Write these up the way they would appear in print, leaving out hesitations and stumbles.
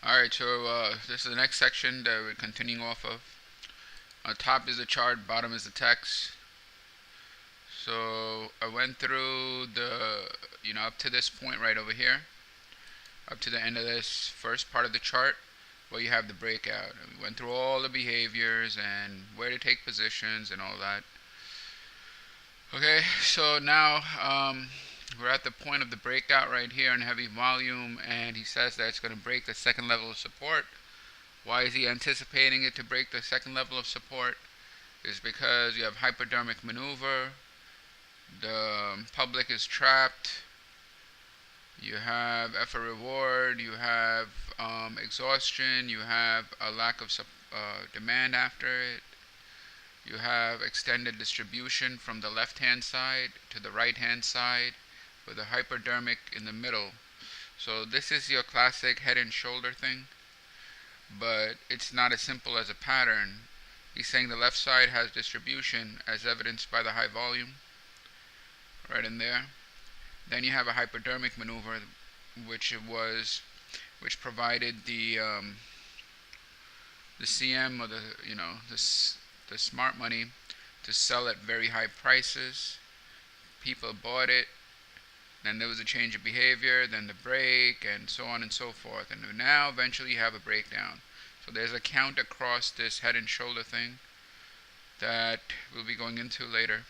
Alright, so this is the next section that we're continuing off of. Top is the chart, bottom is the text. So I went through up to this point right over here, up to the end of this first part of the chart where you have the breakout. And we went through all the behaviors and where to take positions and all that. Okay, so now we're at the point of the breakout right here in heavy volume, and he says that it's going to break the second level of support. Why is he anticipating it to break the second level of support? Is because you have hypodermic maneuver, the public is trapped, you have F for reward, you have exhaustion, you have a lack of demand after it, you have extended distribution from the left hand side to the right hand side with a hypodermic in the middle. So this is your classic head and shoulder thing, but it's not as simple as a pattern. He's saying the left side has distribution as evidenced by the high volume right in there. Then you have a hypodermic maneuver, which provided the CM, or the smart money, to sell at very high prices. People bought it. Then there was a change of behavior, then the break, and so on and so forth. And now eventually you have a breakdown. So there's a count across this head and shoulder thing that we'll be going into later.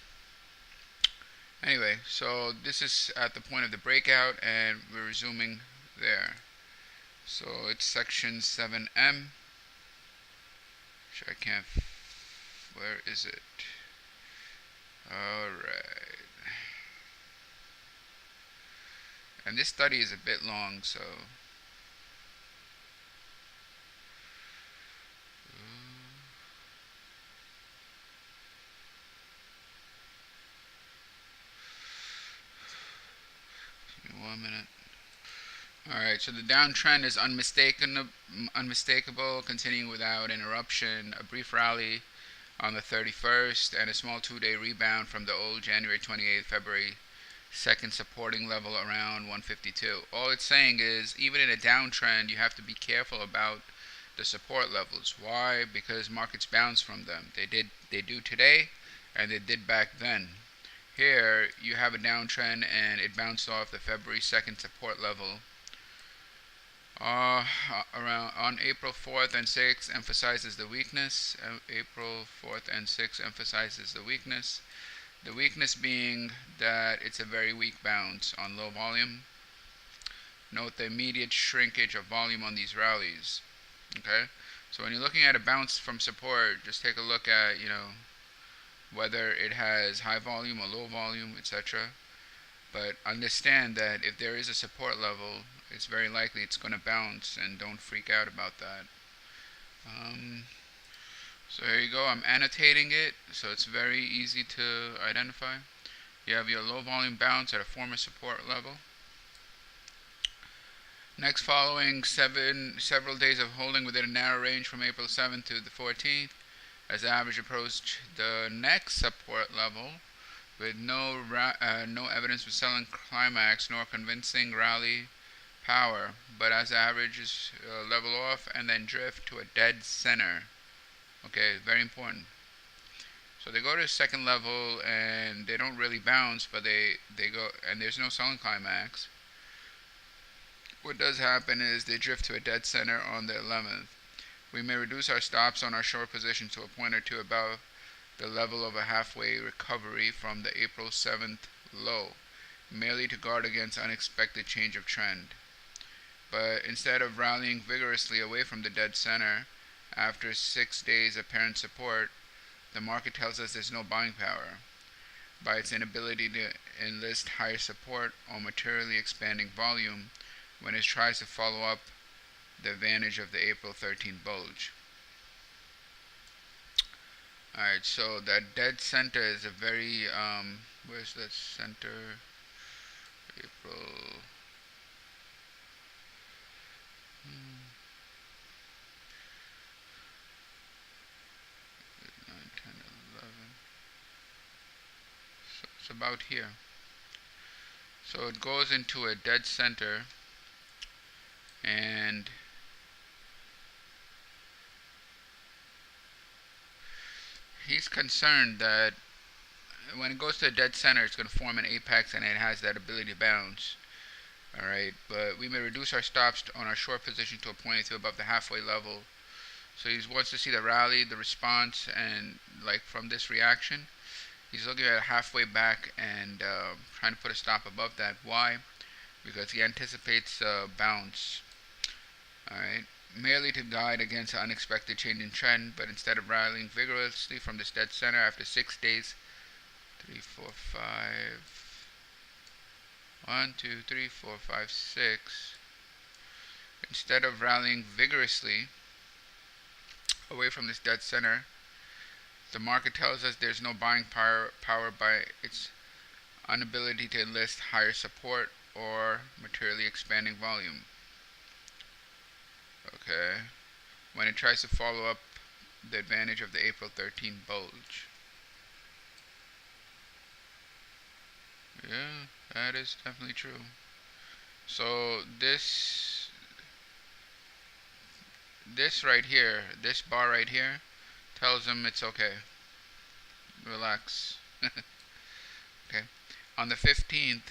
Anyway, so this is at the point of the breakout, and we're resuming there. So it's section 7M, which I can't. Where is it? Alright. And this study is a bit long, so. Give me 1 minute. Alright, so the downtrend is unmistakable, continuing without interruption. A brief rally on the 31st and a small 2-day rebound from the old January 28th, February 2nd supporting level around 152. All it's saying is, even in a downtrend, you have to be careful about the support levels. Why? Because markets bounce from them. They do today, and they did back then. Here, you have a downtrend, and it bounced off the February 2nd support level. Around on April 4th and 6th emphasizes the weakness. April 4th and 6th emphasizes the weakness. The weakness being that it's a very weak bounce on low volume. Note the immediate shrinkage of volume on these rallies. Okay, so when you're looking at a bounce from support, just take a look at whether it has high volume or low volume, etc. But understand that if there is a support level, it's very likely it's going to bounce, and don't freak out about that. So here you go, I'm annotating it so it's very easy to identify. You have your low volume bounce at a former support level. Next, following several days of holding within a narrow range from April 7th to the 14th, as the average approached the next support level with no evidence of selling climax nor convincing rally power, but as the averages level off and then drift to a dead center. Okay, very important. So they go to the second level and they don't really bounce, but they go, and there's no selling climax. What does happen is they drift to a dead center on the 11th. We may reduce our stops on our short position to a point or two above the level of a halfway recovery from the April 7th low, merely to guard against unexpected change of trend. But instead of rallying vigorously away from the dead center after 6 days apparent support, the market tells us there's no buying power by its inability to enlist higher support or materially expanding volume when it tries to follow up the advantage of the April 13th bulge. Alright, so that dead center is a very, where's that center? April. 9, 10, 11. So it's about here. So it goes into a dead center, and he's concerned that when it goes to the dead center, it's going to form an apex and it has that ability to bounce. Alright, but we may reduce our stops on our short position to a point to above the halfway level. So he wants to see the rally, the response, and like from this reaction, he's looking at halfway back and trying to put a stop above that. Why? Because he anticipates a bounce. Alright, merely to guide against an unexpected change in trend, but instead of rallying vigorously from this dead center after 6 days, 3, 4, 5, 1, 2, 3, 4, 5, 6. Instead of rallying vigorously away from this dead center, the market tells us there's no buying power by its inability to enlist higher support or materially expanding volume. Okay, when it tries to follow up the advantage of the April 13 bulge. Yeah, that is definitely true. So this right here, this bar right here, tells him it's okay. Relax. Okay. On the 15th,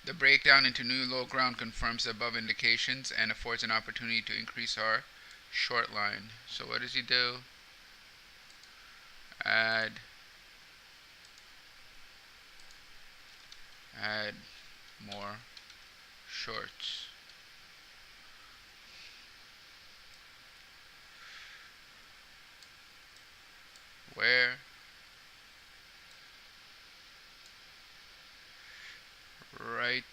the breakdown into new low ground confirms the above indications and affords an opportunity to increase our short line. So what does he do? Add more shorts. Where? Right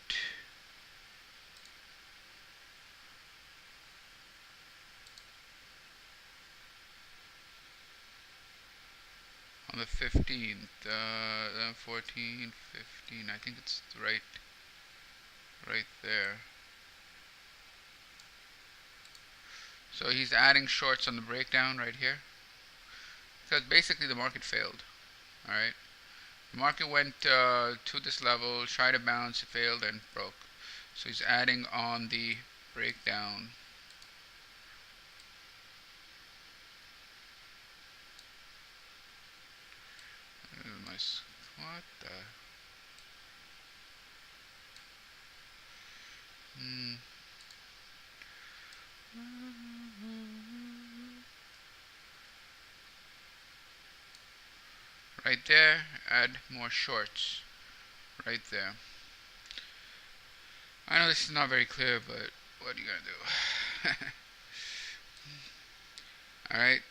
on the 15th, then 14, 15, I think it's right there. So he's adding shorts on the breakdown right here. So basically the market failed. Alright. The market went to this level, tried to bounce, failed, and broke. So he's adding on the breakdown. What the? Right there, add more shorts. Right there. I know this is not very clear, but what are you gonna do? Alright,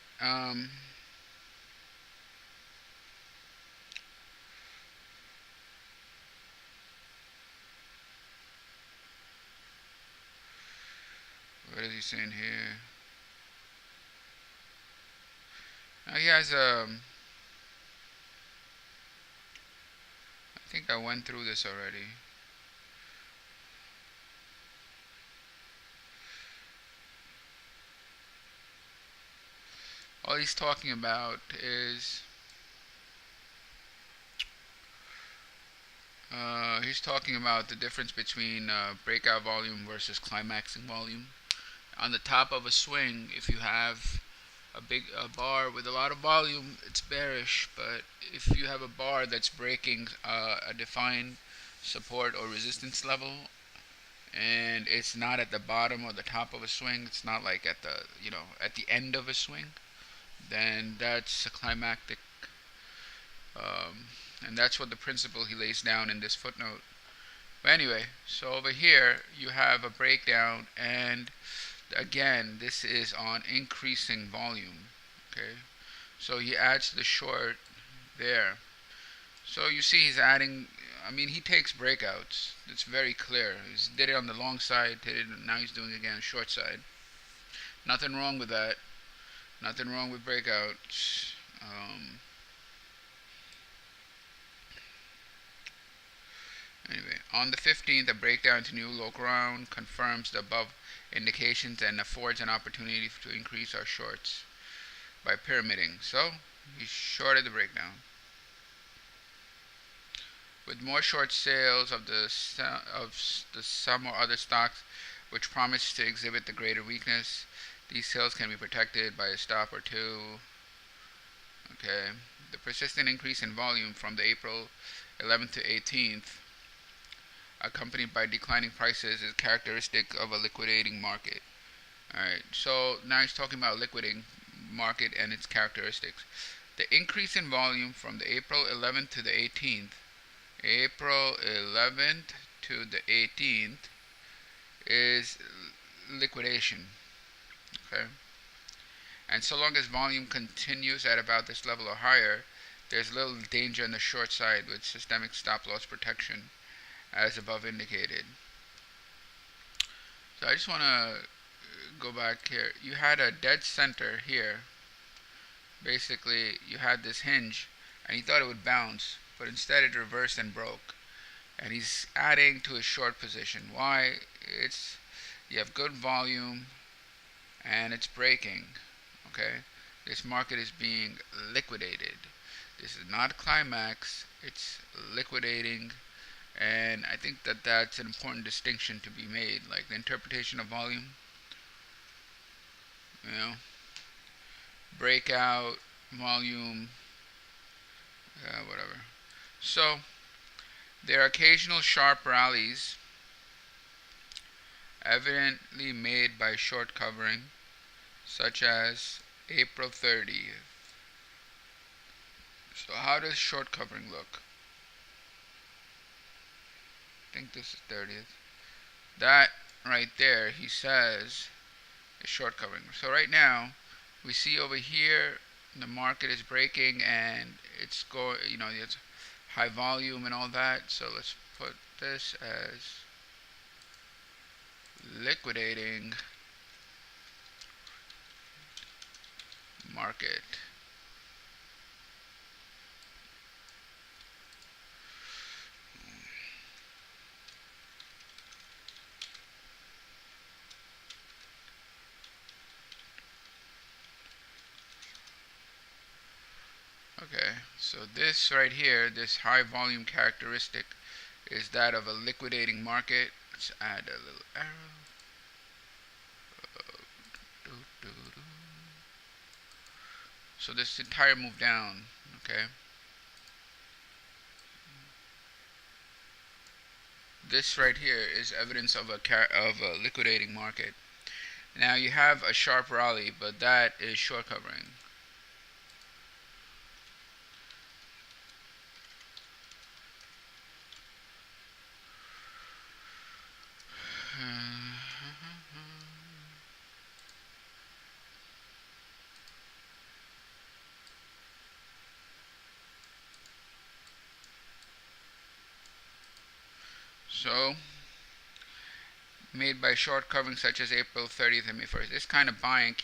what is he saying here? Now he has I think I went through this already. All he's talking about is he's talking about the difference between breakout volume versus climaxing volume. On the top of a swing, if you have a bar with a lot of volume, it's bearish. But if you have a bar that's breaking a defined support or resistance level, and it's not at the bottom or the top of a swing, it's not like at the at the end of a swing, then that's a climactic. And that's what the principle he lays down in this footnote. But anyway, so over here you have a breakdown, and again this is on increasing volume. Okay, so he adds the short there. So you see he's adding, I mean, he takes breakouts. It's very clear. He did it on the long side, did it, now he's doing it again on the short side. Nothing wrong with that. Nothing wrong with breakouts. Anyway, on the 15th, a breakdown to new low ground confirms the above indications and affords an opportunity to increase our shorts by pyramiding. So, he shorted the breakdown. With more short sales of the some or other stocks which promise to exhibit the greater weakness, These sales can be protected by a stop or two. Okay. The persistent increase in volume from the April 11th to 18th, accompanied by declining prices, is characteristic of a liquidating market. Alright, so now he's talking about liquidating market and its characteristics. The increase in volume from the April 11th to the 18th, April 11th to the 18th, is liquidation. Okay, and so long as volume continues at about this level or higher, there's little danger on the short side with systemic stop loss protection, as above indicated. So I just want to go back here. You had a dead center here. Basically, you had this hinge, and he thought it would bounce, but instead it reversed and broke. And he's adding to his short position. Why? You have good volume, and it's breaking. Okay, this market is being liquidated. This is not climax. It's liquidating, and I think that that's an important distinction to be made. Like the interpretation of volume, breakout, volume, whatever. So there are occasional sharp rallies, evidently made by short covering, such as April 30th. So how does short covering look? I think this is 30th. That right there, he says, is short covering. So right now, we see over here the market is breaking and it's going, it's high volume and all that. So let's put this as liquidating market. Okay, so this right here, this high volume characteristic, is that of a liquidating market. Let's add a little arrow. So this entire move down, okay. This right here is evidence of a liquidating market. Now you have a sharp rally, but that is short covering. So, made by short covering such as April 30th and May 1st. This kind of buying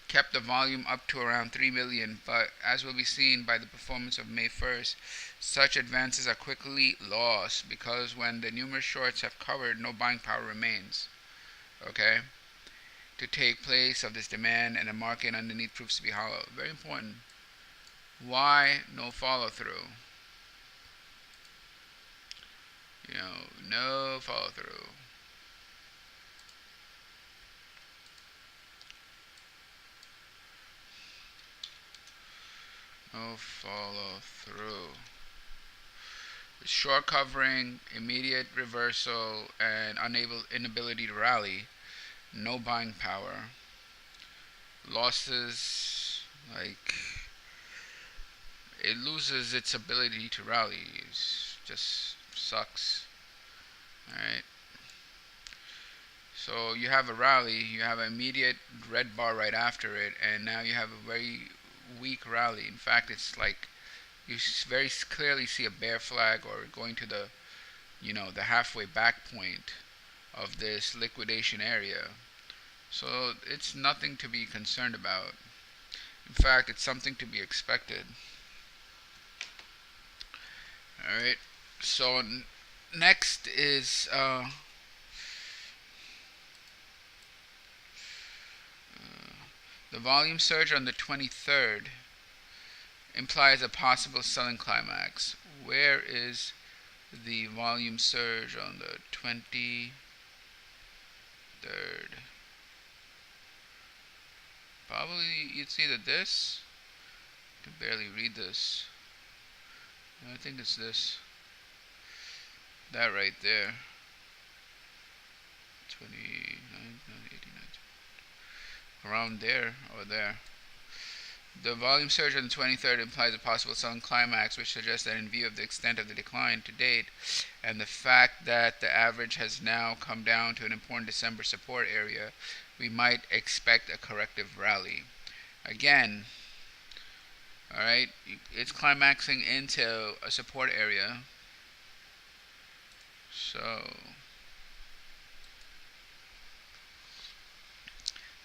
kept the volume up to around 3 million, but as will be seen by the performance of May 1st, such advances are quickly lost because when the numerous shorts have covered, no buying power remains. Okay? To take place of this demand and the market underneath proves to be hollow. Very important. Why no follow through? No follow through. No follow through. Short covering, immediate reversal, and inability to rally. No buying power. Losses, like it loses its ability to rally. It just sucks. Alright. So you have a rally, you have an immediate red bar right after it, and now you have a very weak rally. In fact, it's like you very clearly see a bear flag or going to the the halfway back point of this liquidation area. So it's nothing to be concerned about. In fact, it's something to be expected. Alright, so next is the volume surge on the 23rd implies a possible selling climax. Where is the volume surge on the 23rd? probably it's either this. I can barely read this. I think it's this. That right there. 29, 89. Around there or there. The volume surge on the 23rd implies a possible selling climax, which suggests that in view of the extent of the decline to date and the fact that the average has now come down to an important December support area, we might expect a corrective rally. Again, alright, it's climaxing into a support area. So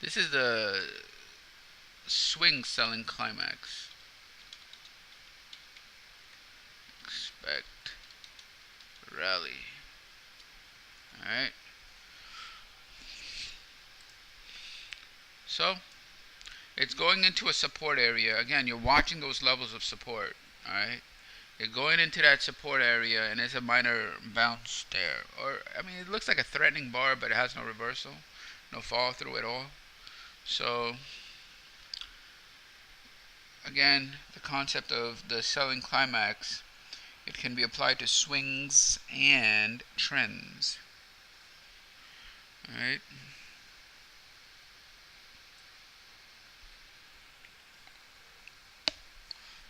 this is the swing selling climax. Expect rally. Alright. So it's going into a support area. Again, you're watching those levels of support. Alright. You're going into that support area and there's a minor bounce there. Or I mean it looks like a threatening bar, but it has no reversal. No fall through at all. So again, the concept of the selling climax, it can be applied to swings and trends. Alright.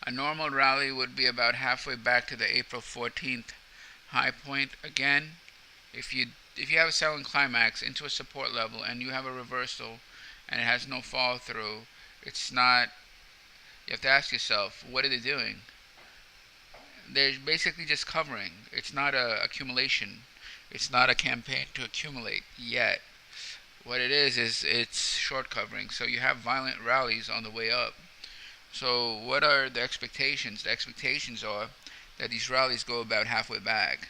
A normal rally would be about halfway back to the April 14th high point. Again, if you have a selling climax into a support level and you have a reversal and it has no fall through, it's not, you have to ask yourself, what are they doing? They're basically just covering. It's not a accumulation. It's not a campaign to accumulate yet. What it is it's short covering. So you have violent rallies on the way up. So what are the expectations? The expectations are that these rallies go about halfway back.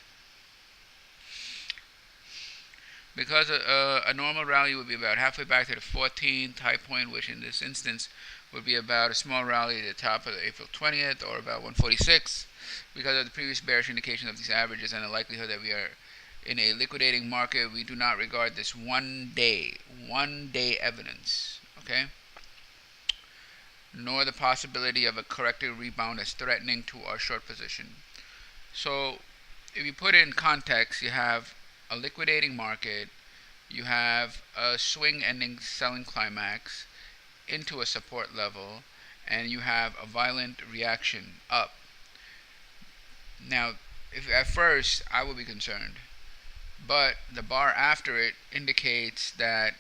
Because a normal rally would be about halfway back to the 14th high point, which in this instance would be about a small rally at the top of the April 20th or about 146. Because of the previous bearish indication of these averages and the likelihood that we are in a liquidating market, we do not regard this one day evidence, okay? Nor the possibility of a corrective rebound as threatening to our short position. So if you put it in context, you have a liquidating market, you have a swing ending selling climax into a support level, and you have a violent reaction up. Now, if at first I would be concerned, but the bar after it indicates that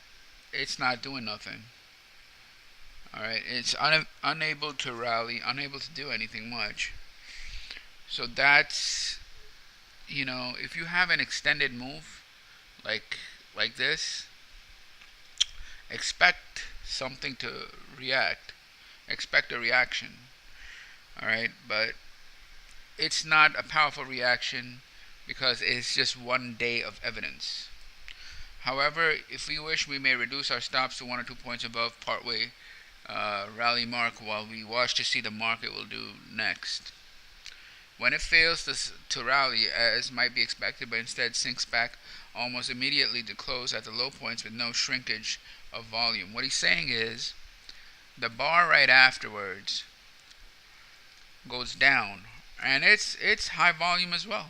it's not doing nothing. Alright, it's unable to rally, unable to do anything much. So that's, you know, if you have an extended move like this, expect something to react. Expect a reaction. Alright, but it's not a powerful reaction because it's just one day of evidence. However, if we wish, we may reduce our stops to 1 or 2 points above partway rally mark while we watch to see the market will do next. When it fails to rally, as might be expected, but instead sinks back almost immediately to close at the low points with no shrinkage of volume. What he's saying is the bar right afterwards goes down, and it's high volume as well.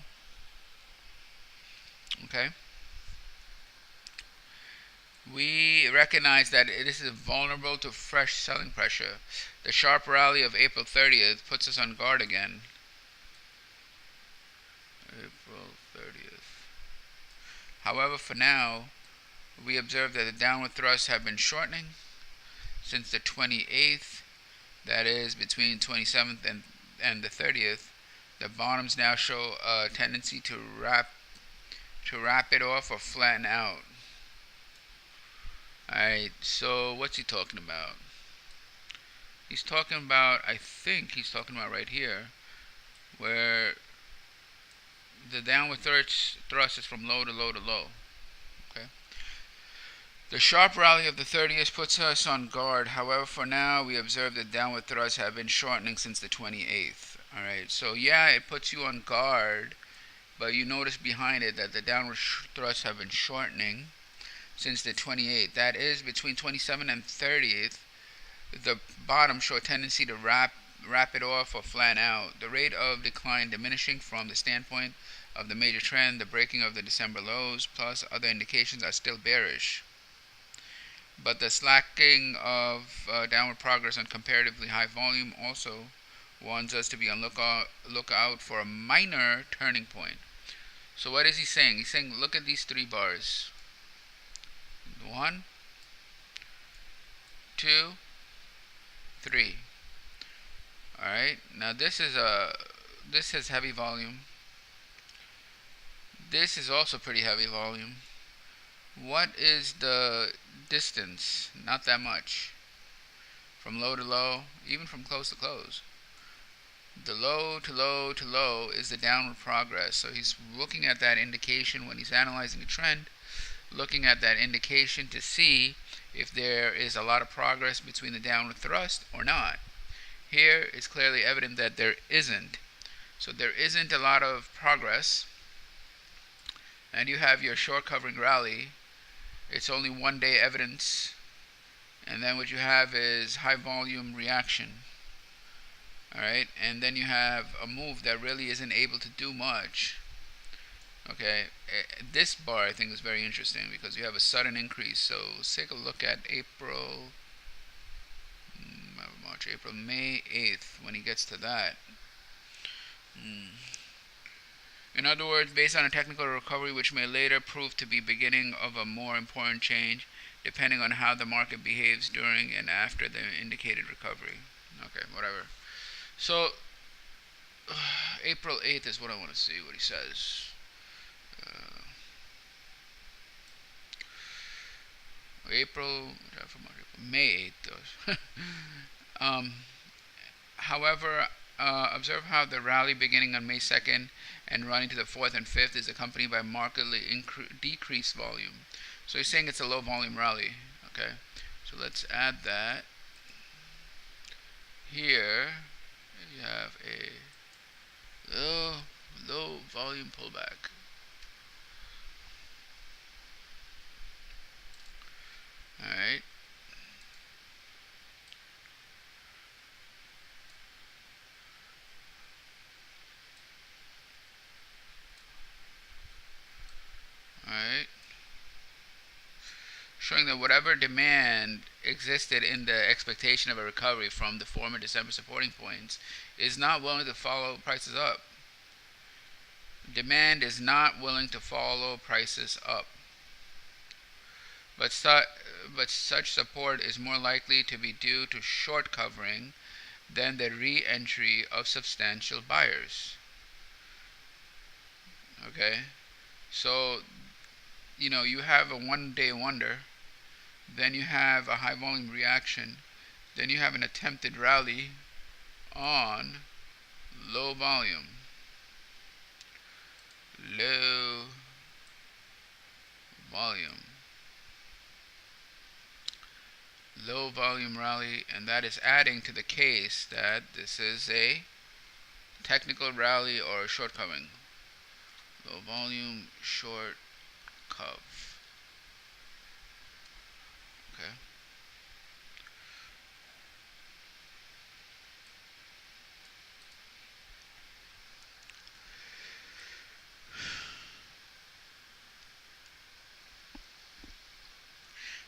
Okay. We recognize that this is vulnerable to fresh selling pressure. The sharp rally of April 30th puts us on guard again. April 30th. However, for now, we observe that the downward thrusts have been shortening since the 28th, that is between 27th and the 30th. The bottoms now show a tendency to wrap it off or flatten out. Alright, so what's he talking about? He's talking about, I think he's talking about right here, where the downward thrust is from low to low to low. Okay. The sharp rally of the 30th puts us on guard. However, for now, we observe that downward thrusts have been shortening since the 28th. Alright, so yeah, it puts you on guard, but you notice behind it that the downward thrusts have been shortening since the 28th. That is between 27th and 30th. The bottom show a tendency to wrap it off or flatten out. The rate of decline diminishing from the standpoint of the major trend, the breaking of the December lows, plus other indications are still bearish. But the slacking of downward progress on comparatively high volume also warns us to be on lookout for a minor turning point. So what is he saying? He's saying, look at these three bars. 1, 2, 3. Alright, now this has heavy volume. This is also pretty heavy volume. What is the distance? Not that much. From low to low, even from close to close. The low to low to low is the downward progress. So he's looking at that indication when he's analyzing a trend, looking at that indication to see if there is a lot of progress between the downward thrust or not. Here it's clearly evident that there isn't. So there isn't a lot of progress. And you have your short covering rally. It's only 1 day evidence. And then what you have is high volume reaction. Alright, and then you have a move that really isn't able to do much. Okay, this bar I think is very interesting because you have a sudden increase. So let's take a look at May 8th when he gets to that. In other words, based on a technical recovery which may later prove to be beginning of a more important change depending on how the market behaves during and after the indicated recovery. Okay, whatever. So April 8th is what I want to see what he says. May 8th though. However, observe how the rally beginning on May 2nd and running to the 4th and 5th is accompanied by markedly decreased volume. So he's saying it's a low volume rally. Okay, so let's add that. Here you have a low volume pullback. Alright. Alright. Showing that whatever demand existed in the expectation of a recovery from the former December supporting points is not willing to follow prices up. Demand is not willing to follow prices up. But such support is more likely to be due to short covering than the re-entry of substantial buyers. Okay, so you have a 1 day wonder, then you have a high volume reaction, then you have an attempted rally on low volume. Low volume rally, and that is adding to the case that this is a technical rally or a short covering. Low volume short cov. Okay.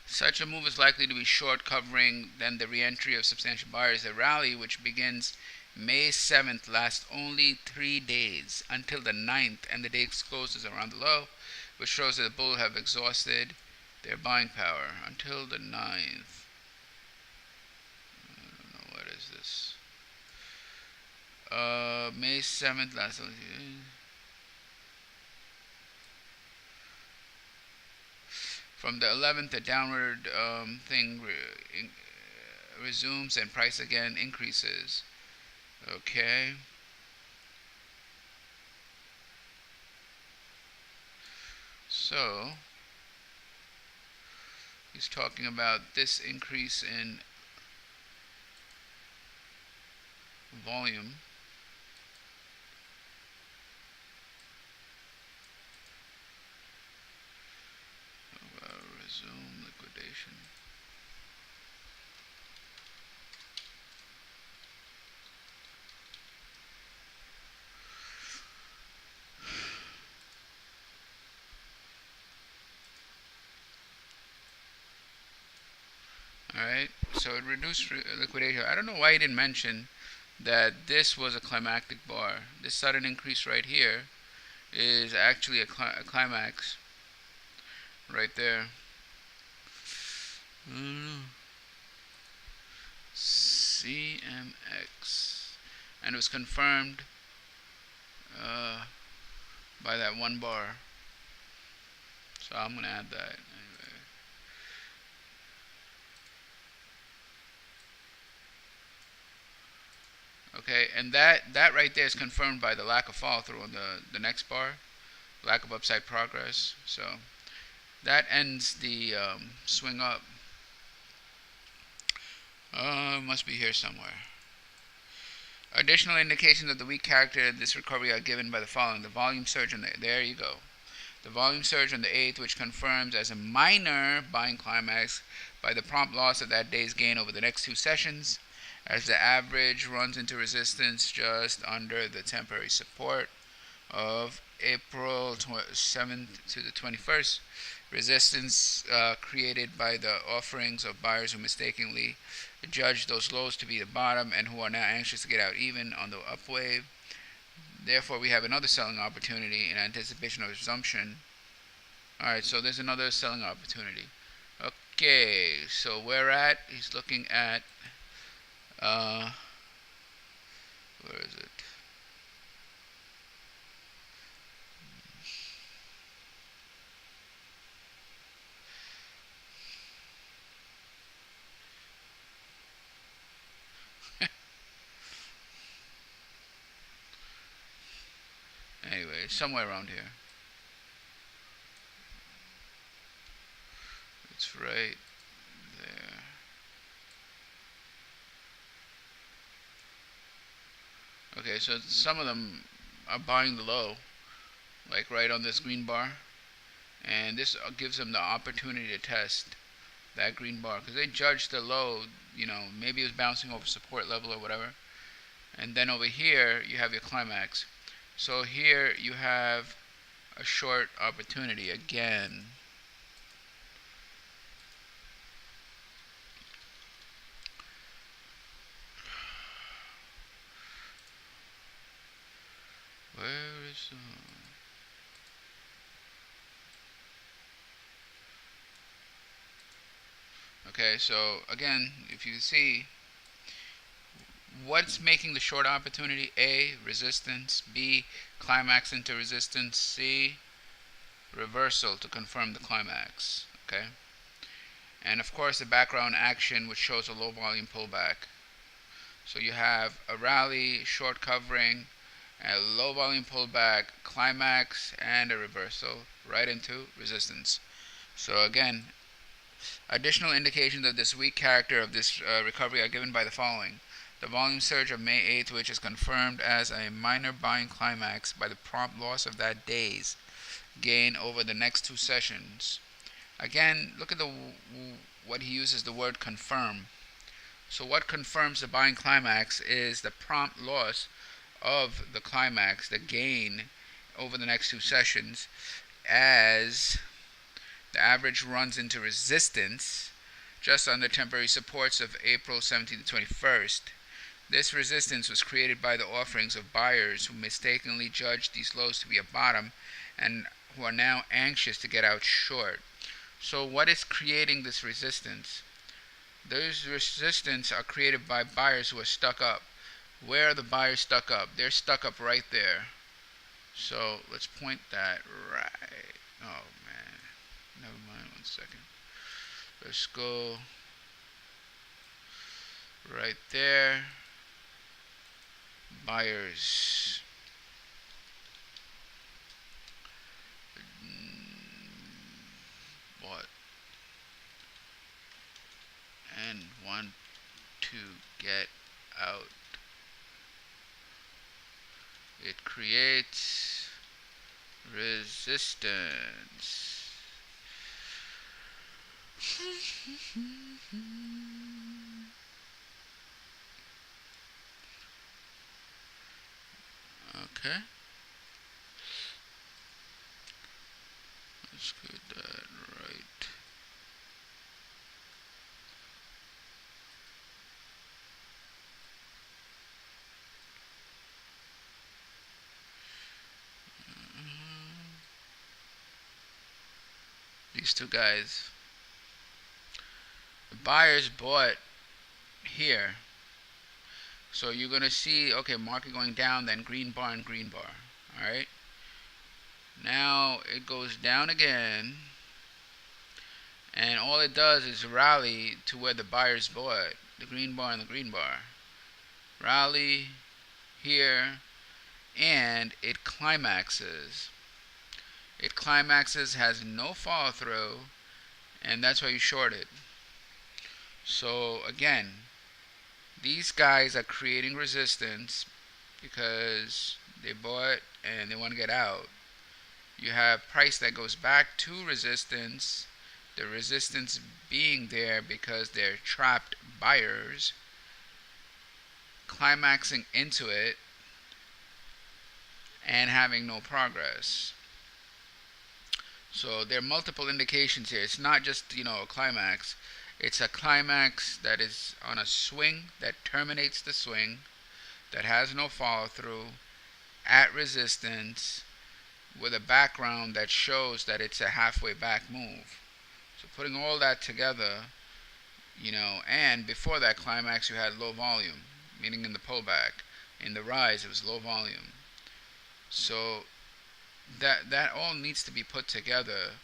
Such a move is likely to be short covering than the re-entry of substantial buyers. The rally, which begins May 7th, lasts only 3 days until the 9th, and the day closes around the low, which shows that the bull have exhausted their buying power until the 9th. I don't know, what is this? May 7th lasts only 3 days. From the 11th, the downward thing resumes and price again increases. Okay. So he's talking about this increase in volume. Resume liquidation. Alright, so it reduced liquidation. I don't know why he didn't mention that this was a climactic bar. This sudden increase right here is actually a climax right there. CMX, and it was confirmed by that one bar. So I'm gonna add that anyway. Okay, and that right there is confirmed by the lack of follow through on the next bar, lack of upside progress. So that ends the swing up. Must be here somewhere. Additional indications of the weak character of this recovery are given by the following: the volume surge on there you go. The volume surge on the 8th, which confirms as a minor buying climax by the prompt loss of that day's gain over the next two sessions, as the average runs into resistance just under the temporary support of April 7th to the 21st. Resistance created by the offerings of buyers who mistakenly judged those lows to be the bottom and who are now anxious to get out even on the upwave. Therefore, we have another selling opportunity in anticipation of resumption. Alright, so there's another selling opportunity. Okay, so where at? He's looking at, where is it? Anyway, somewhere around here. It's right there. Okay, so some of them are buying the low, like right on this green bar, and this gives them the opportunity to test that green bar because they judged the low, maybe it was bouncing over support level or whatever. And then over here you have your climax. So here you have a short opportunity again. Where is the... Okay, so again, if you see what's making the short opportunity: A, resistance; B, climax into resistance; C, reversal to confirm the climax. Okay, and of course the background action, which shows a low volume pullback. So you have a rally, short covering, a low volume pullback, climax, and a reversal right into resistance. So again, additional indications of this weak character of this recovery are given by the following: the volume surge of May 8th, which is confirmed as a minor buying climax by the prompt loss of that day's gain over the next two sessions. Again, look at what he uses, the word confirm. So what confirms the buying climax is the prompt loss of the climax, the gain over the next two sessions, as the average runs into resistance just under temporary supports of April 17th to 21st. This resistance was created by the offerings of buyers who mistakenly judged these lows to be a bottom and who are now anxious to get out short. So what is creating this resistance? Those resistance are created by buyers who are stuck up. Where are the buyers stuck up? They're stuck up right there. So let's point that right. Oh man, never mind, 1 second. Let's go right there. Buyers. Bought and want to get out. It creates resistance. Okay. Let's get that right. these two guys. The buyers bought here. So you're going to see, okay, market going down, then green bar and green bar. Alright. Now it goes down again. And all it does is rally to where the buyers bought. The green bar and the green bar. Rally here. And it climaxes. It climaxes, has no follow through. And that's why you short it. So again, these guys are creating resistance because they bought and they want to get out. You have price that goes back to resistance, the resistance being there because they're trapped buyers, climaxing into it and having no progress. So there are multiple indications here. It's not just, a climax. It's a climax that is on a swing that terminates the swing, that has no follow through, at resistance, with a background that shows that it's a halfway back move. So putting all that together, and before that climax you had low volume, meaning in the pullback. In the rise it was low volume. So that all needs to be put together,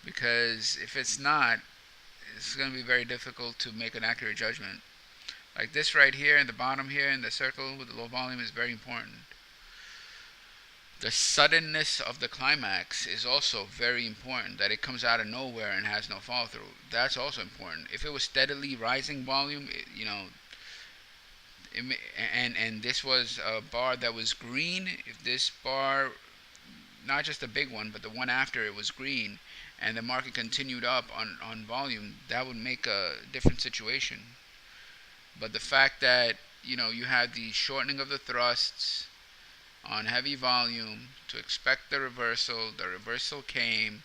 because if it's not, it's going to be very difficult to make an accurate judgment. Like this right here in the bottom here in the circle with the low volume is very important. The suddenness of the climax is also very important, that it comes out of nowhere and has no follow through. That's also important. If it was steadily rising volume, and this was a bar that was green, if this bar, not just the big one, but the one after it was green, and the market continued up on volume, that would make a different situation. But the fact that, you had the shortening of the thrusts on heavy volume to expect the reversal came.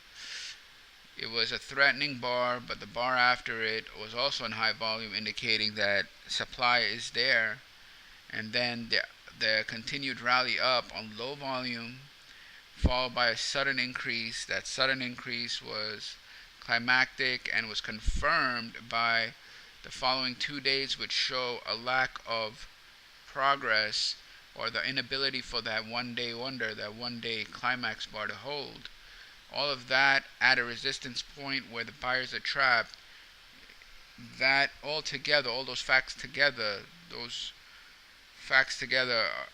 It was a threatening bar, but the bar after it was also in high volume, indicating that supply is there. And then the continued rally up on low volume, followed by a sudden increase. That sudden increase was climactic and was confirmed by the following 2 days, which show a lack of progress, or the inability for that one-day wonder, that one-day climax bar to hold. All of that at a resistance point where the buyers are trapped. That all together, all those facts together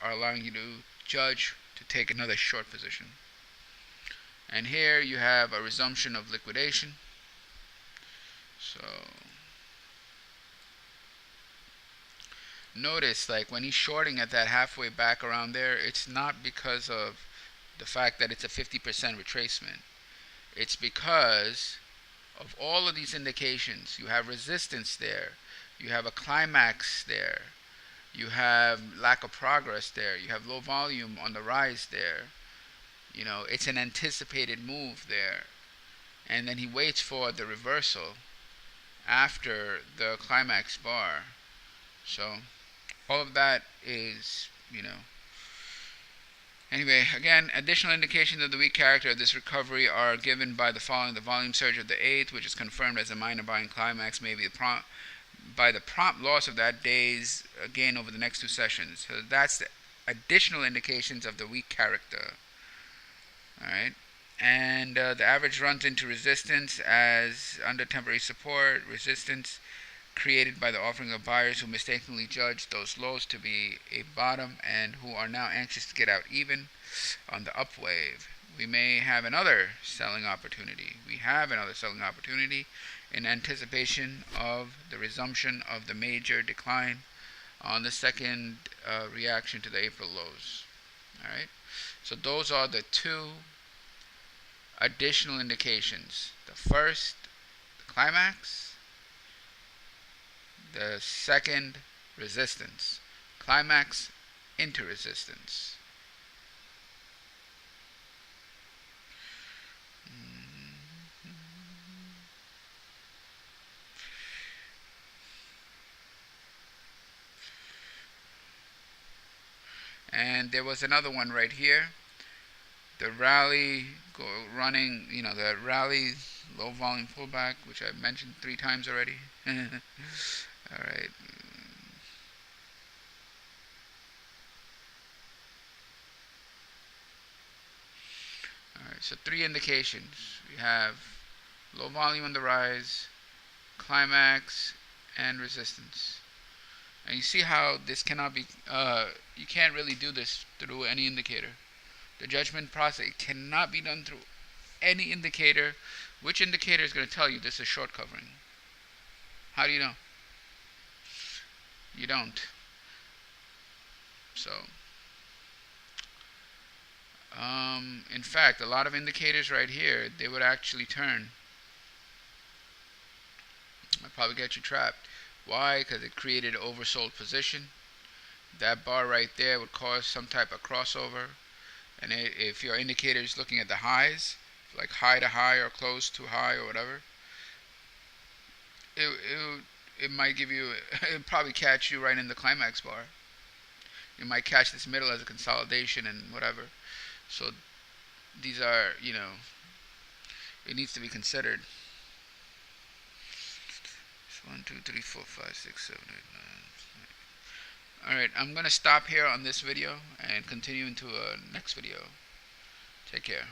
are allowing you to judge to take another short position. And here you have a resumption of liquidation. So notice, like when he's shorting at that halfway back around there, it's not because of the fact that it's a 50% retracement. It's because of all of these indications. You have resistance there, you have a climax there, you have lack of progress there, you have low volume on the rise there. It's an anticipated move there. And then he waits for the reversal after the climax bar. So all of that is, Anyway, again, additional indications of the weak character of this recovery are given by the following. The volume surge of the 8th, which is confirmed as a minor buying climax, may be by the prompt loss of that day's gain over the next 2 sessions. So that's the additional indications of the weak character. Alright. And the average runs into resistance as under temporary support. Resistance created by the offering of buyers who mistakenly judged those lows to be a bottom and who are now anxious to get out even on the up wave. We may have another selling opportunity. We have another selling opportunity in anticipation of the resumption of the major decline on the second reaction to the April lows. Alright, so those are the 2 additional indications. The first, the climax. The second, resistance. Climax into resistance. And there was another one right here. the rally running, the rally low volume pullback, which I mentioned 3 times already. All right. All right. So 3 indications. We have low volume on the rise, climax, and resistance. And you see how this cannot be. You can't really do this through any indicator. The judgment process cannot be done through any indicator. Which indicator is going to tell you this is short covering? How do you know? You don't. So, in fact, a lot of indicators right here, they would actually turn. I'd probably get you trapped. Why? Because it created an oversold position. That bar right there would cause some type of crossover. And if your indicator is looking at the highs, like high to high or close to high or whatever, it might give you, it probably catch you right in the climax bar. You might catch this middle as a consolidation and whatever. So these are, it needs to be considered. So 1, 2, 3, 4, 5, 6, 7, 8, 9. Alright, I'm going to stop here on this video and continue into a next video. Take care.